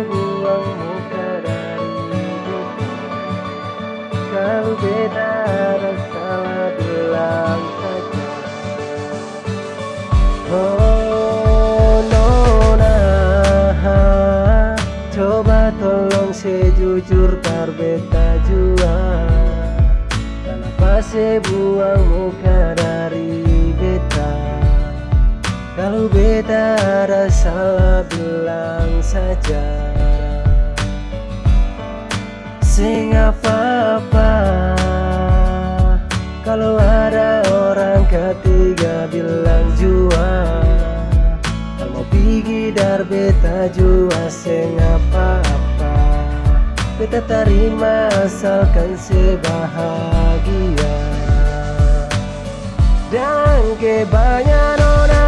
buang muka dari beta. Kalau beta ada salah bilang saja. Oh nona, coba tolong sejujur tar beta jua. Kenapa se buang muka dari beta? Kalau beta ada salah bilang saja. Sing apa-apa kalau ada orang ketiga bilang jua. Kalau mau pergi dar beta jua sing apa-apa. Beta terima asalkan sebahagia. Dan kebanyakan nona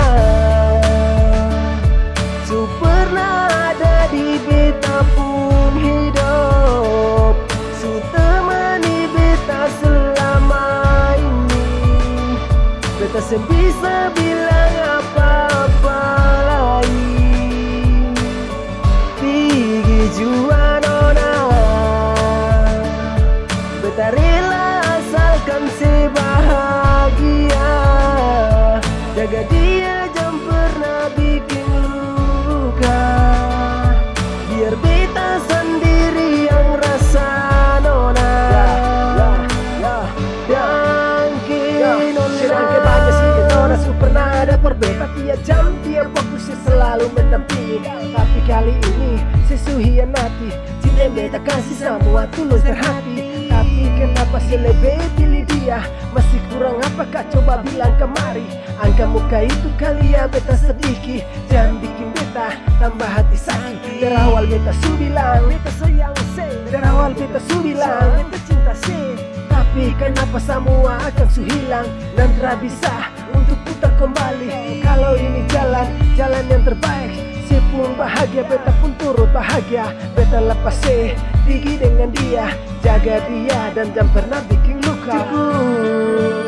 su pernah ada di beta pun hidup, su temani beta selama ini. Beta sebisa bilang apa-apa lain. Pergi jua nona, beta rela asalkan sebahagia. Jaga dia jangan pernah bikin luka. Biar beta sendiri yang rasa nona. Sedangkan banyak sih nona su pernah ada perbedaan. Tiap jam tiap waktu saya selalu mendampingi. Tapi kali ini sesu hianati. Cinta yang beta kasih semua tulus terhati. Tapi kenapa saya lebih pilih dia? Masih kurang apakah coba bilang kemari. Angka muka itu kali ya beta sedikit. Jangan bikin beta tambah hati sakit. Dari awal beta su bilang beta sayang se. Dari awal beta su bilang beta cinta se. Tapi kenapa semua akan su hilang. Dan tak bisa untuk putar kembali. Kalau ini jalan yang terbaik. Se pun bahagia, beta pun turut bahagia. Beta lepas se, pergi dengan dia. Jaga dia dan jangan pernah bikin luka. Cukup.